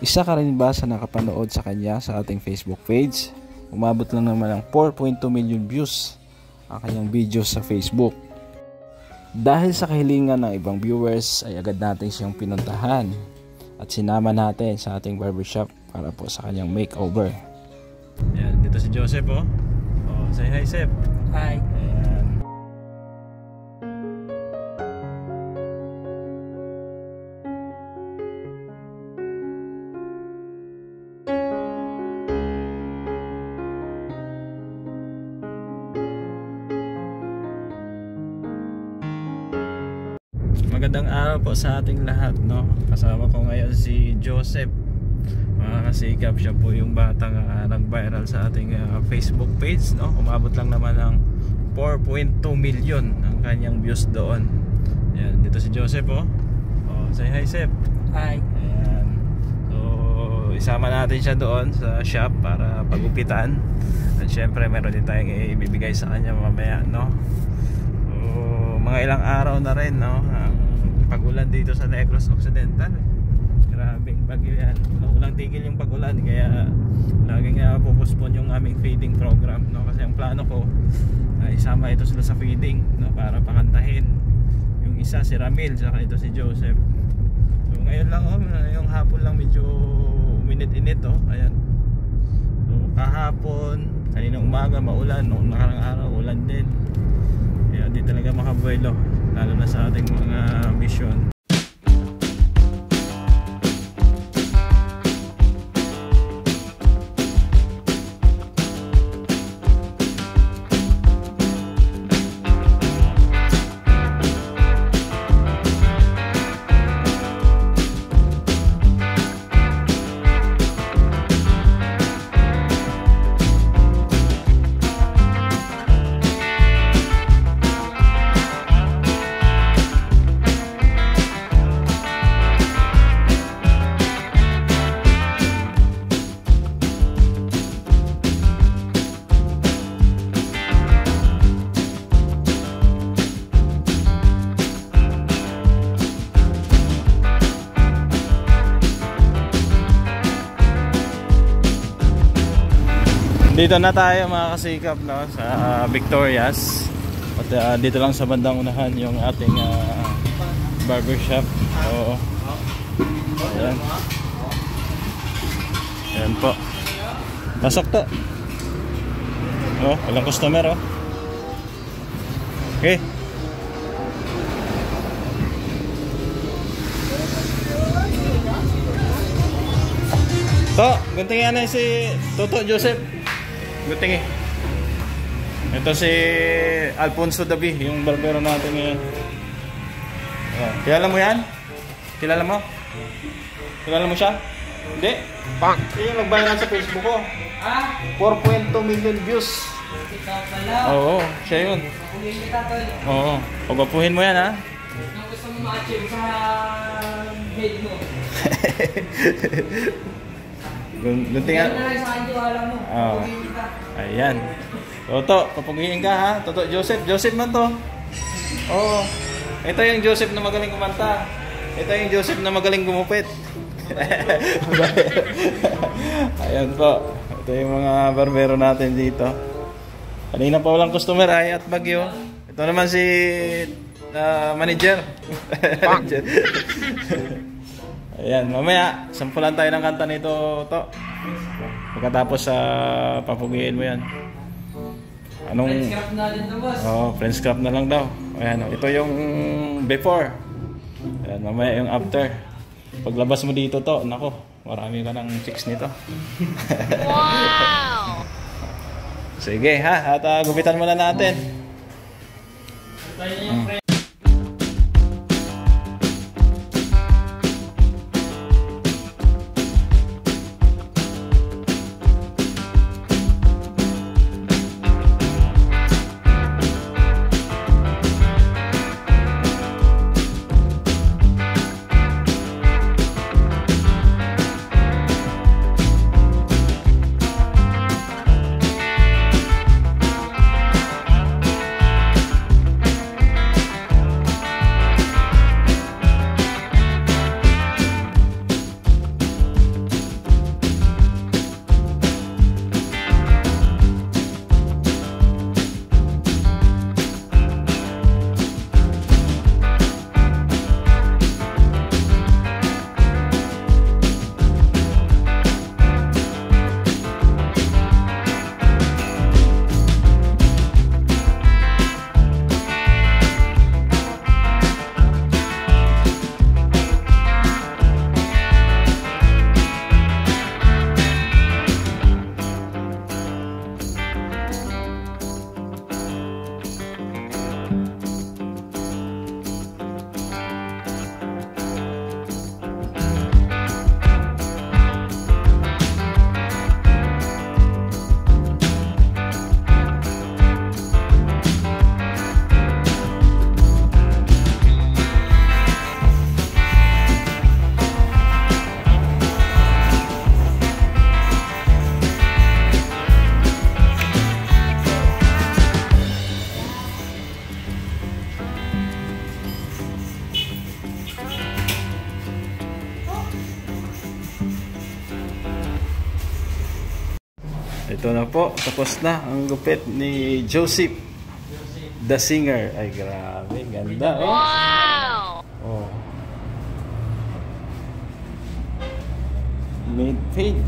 Isa ka rin ba sa nakapanood sa kanya sa ating Facebook page? Umabot lang naman ng 4.2 million views ang kanyang videos sa Facebook. Dahil sa kahilingan ng ibang viewers ay agad natin siyang pinuntahan at sinama natin sa ating barbershop para po sa kanyang makeover. Ayan, dito si Joseph oh. Oh, say hi Sep. Hi. Ayan. Magandang araw po sa ating lahat, no? Kasama ko ngayon si Joseph. Mga kasikap, siya po yung batang nag-viral sa ating Facebook page, no? Umabot lang naman ng 4.2 million ang kanyang views doon. Ayan, dito si Joseph oh. Oh, say hi Sep. Hi. Ayan. So, isama natin siya doon sa shop para pagupitan. At syempre, meron din tayong ibibigay sa kanya mamaya, no? So, mga ilang araw na rin, no? Ang pag-ulan dito sa Negros Occidental. Grabing bagyo yan. Walang tigil yung pag-ulan, kaya laging pupospone yung aming feeding program, no? Kasi ang plano ko ay isama ito sila sa feeding, no? Para pakantahin. Yung isa si Ramil, saka ito si Joseph. So ngayon lang yung hapon lang medyo uminit-init oh. Ayan. So kahapon, kaninang umaga maulan, noong nakarang araw ulan din. Kaya di talaga makabuelo, lalo na sa ating mga mission. Dito na tayo mga kasikap, no, sa Victorias. At dito lang sa bandang unahan yung ating barbershop. Oo. Ayan. Ayan po. Pasok to. Oh, walang customer oh. Okay. To, guntingin na si Toto Joseph. Guting eh. Ito si Alfonso Davi, yung barbero natin ngayon. Oh, kilala mo yan? Kilala mo? Kilala mo siya? Hindi? Bang! Yung nag-viral sa Facebook ko. Ah? 4.2 million views. Ikaw pala. Oo, siya yun. Papuhin kita tol. Oo, pagpapuhin mo yan ha. Ang gusto mo ma-achieve sa head mo. Guntingan. Yan na lang sa akin tiwala mo. Oo. Papuhin kita. Ayan. Toto, papugiin ka ha. Toto, Joseph. Joseph man to. Oo. Ito yung Joseph na magaling kumanta. Ito yung Joseph na magaling gumupit. Ayan po. Ito yung mga barbero natin dito. Kanina pa walang customer ay at bagyo. Ito naman si manager. Ayan, mamaya sampulan tayo ng kanta nito to. Pagkatapos papugiin mo yan. Anong Friends crap na din to, boss. Oh, friends crap na lang daw. Ayan, ito yung before. Ayan, mamaya yung after. Paglabas mo dito to, nako, marami ka ng chicks nito. Wow! Sige ha, at gupitan muna natin. Tayo na yung friend. Ito na po, tapos na ang gupit ni Joseph the singer. Ay grabe, ganda oh. Wow! Oh. Made fade.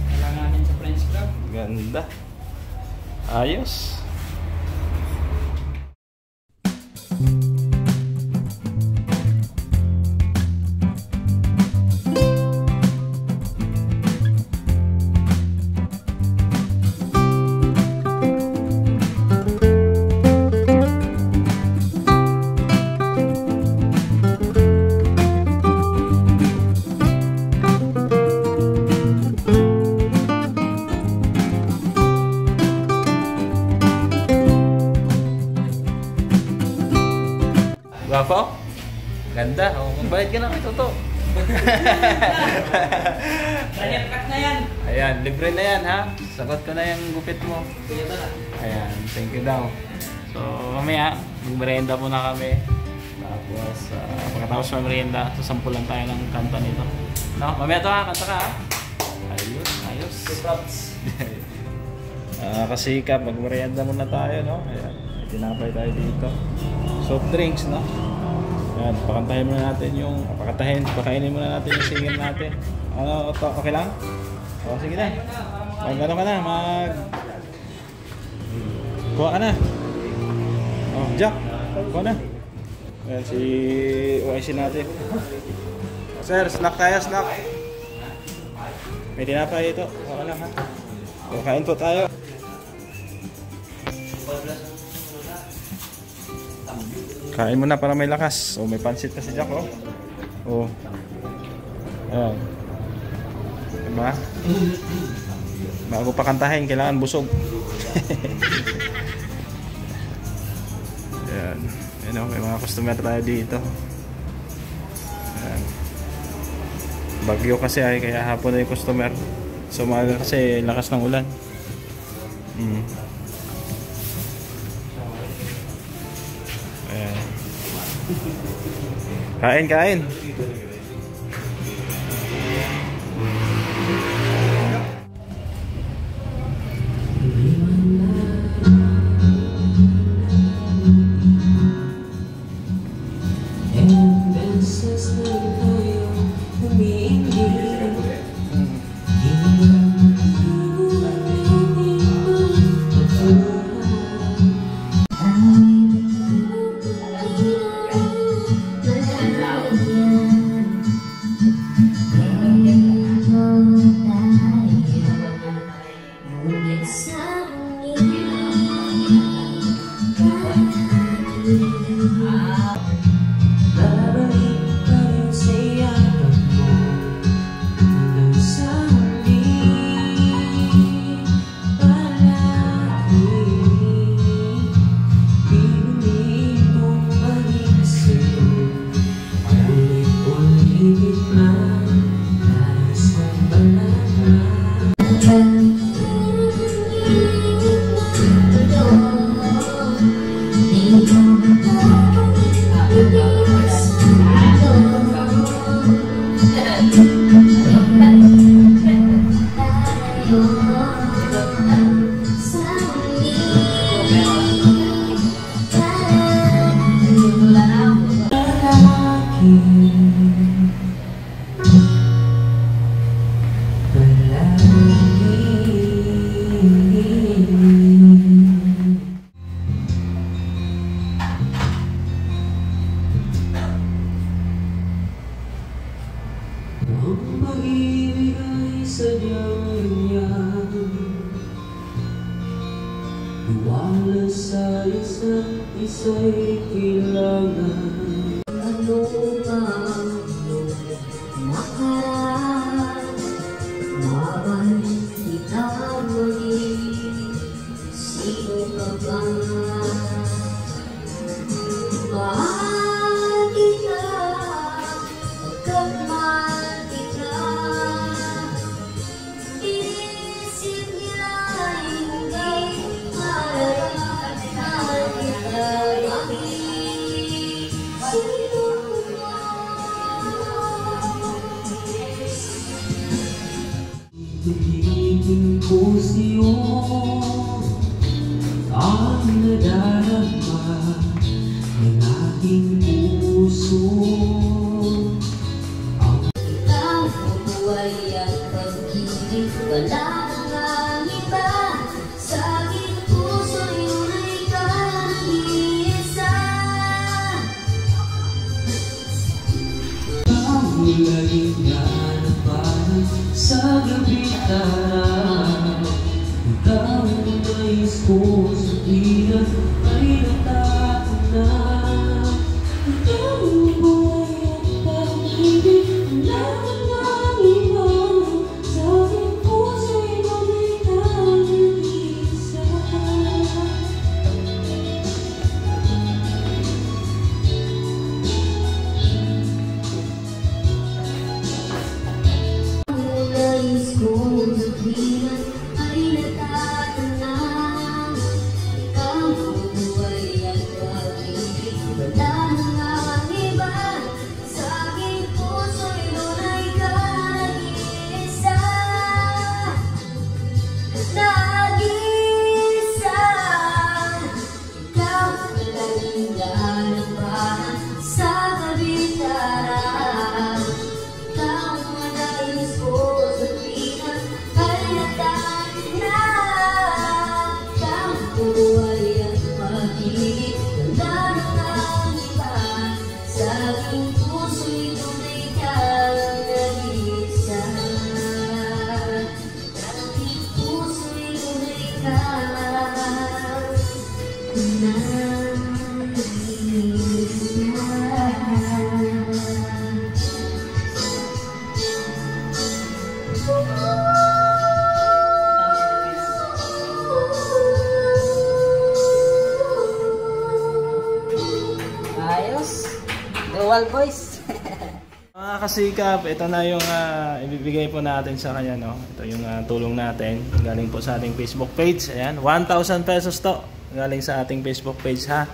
Kailanganin sa French club. Ganda. Ayos. Guwapo? Ganda. Oh, magbayad ka na kay Toto. Cut na yan. Ayan, libre na yan ha. Sagot ko na yung gupit mo. Ayan, thank you daw. So, mamaya, magmerienda muna kami. Tapos, pagkatapos ng merienda, sasampulan tayo ng kanta nito. No, mamaya to ha, kanta ka ha. Ayos, ayos. Kasikap, magmerienda muna tayo, no? Ayan, may tinapay tayo dito. Soft drinks, no? Ayan, pakantahin muna natin yung, pakainin muna natin yung singer natin. Ano, okay lang? O, sige na. Ano ka na, kuha ka na. Oh, Jack, kuha na. Ayan, si OIC natin. Sir, snack tayo, snack. May tinapay ito. Kuha ka lang ha. O, kain po tayo. Kain mo na para may lakas. O, may pansit na si Jack, oh. O. Ayan. Diba? Bago pa kantahin, kailangan busog. Ayan. Ayan, may mga customer tayo dito. Ayan. Bagyo kasi ay, kaya hapon na yung customer. So, umaga kasi lakas ng ulan. Ayan. Kain, kain. Wala sa isa't isa'y kailangan. Ano mang makaraan, mabalik kita maging sino ka ba? Mahal kita, pagkamahal kita, inisip nila hindi mahal kita maging sino ka ba? nadarama ng aking puso. Ikaw ang buhay at pag-ibig, wala nang iba. Sa aking puso'y tunay ka nag-iisa. Ang laging hanapan sa gabi tara. Ikaw ang nais ko sa pilat ay natakot na. Ikaw ang buhay at pag-ibig, wala nang iba. Sa aking puso'y tunay ka nag-iisa. Ang nais ko sa pilat ay natatanang. Ikaw ang buhay at pag-ibig, wala nang iba. Sa aking puso'y tunay ka nag-iisa. Nag-iisa. Ikaw ang laging hanapan sa kabitaran. Ikaw ang nais ko sa pilat ay natatanang. Ikaw ang buhay at pag-ibig, wala nang iba. Sa aking puso'y tunay ka nag-iisa. Sa aking puso'y tunay ka Ayos. Dual voice. Mga kasikap, ito na yung ibibigay po natin sa kanya, no? Ito yung tulong natin galing po sa ating Facebook page. Ayan, 1,000 pesos to galing sa ating Facebook page, ha,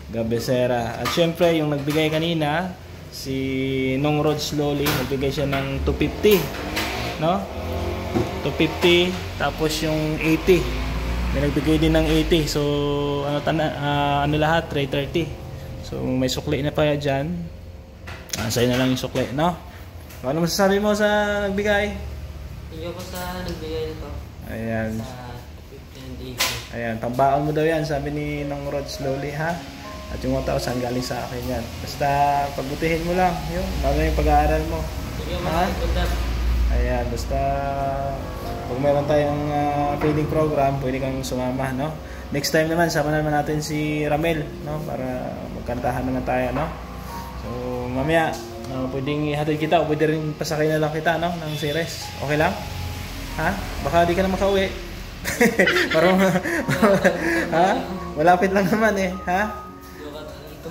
Gabesera. At syempre yung nagbigay kanina si Nong Rod Slowly, nagbigay siya ng 250, no? 250, tapos yung 80 may nagbigay din ng 80. So ano lahat 330. So may sukli na pa dyan. Sa'yo na lang yung sukli, no? Ano masasabi mo sa nagbigay? Hindi ko sa nagbigay nito. Ayan. Sa 15 days. Ayan, pambaon mo daw yan, sabi ni Nong Rod Slowly, ha? At yung 1,000 galing sa akin yan. Basta pagbutihin mo lang, yun, lalo yung pag-aaral mo. Sige mo Ha? na. Ayan, basta pag meron tayong feeding program, pwede kang sumama, no? Next time naman, sama naman natin si Ramel, no? Para magkantahan naman tayo, no? So, mamaya, pwedeng ihatid kita o pwede rin pasakay na lang kita, no? Ng series. Okay lang? Ha? Baka di ka na makauwi. Parang, ha? Malapit lang naman eh, ha?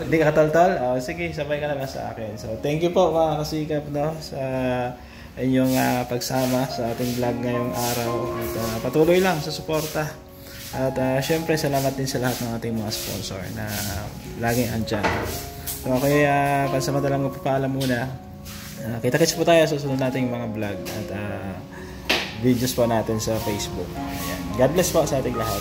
Hindi ka katol-tol? Sige, sabay ka na lang sa akin. So, thank you po mga kasikap, no? Sa inyong pagsama sa ating vlog ngayong araw. At patuloy lang sa suporta. At syempre, salamat din sa lahat ng ating mga sponsor na laging andyan. So, okay, pansamantalang magpapaalam muna. Kita-kits po tayo sa susunod nating mga vlog at videos po natin sa Facebook. Ayan. God bless po sa ating lahat.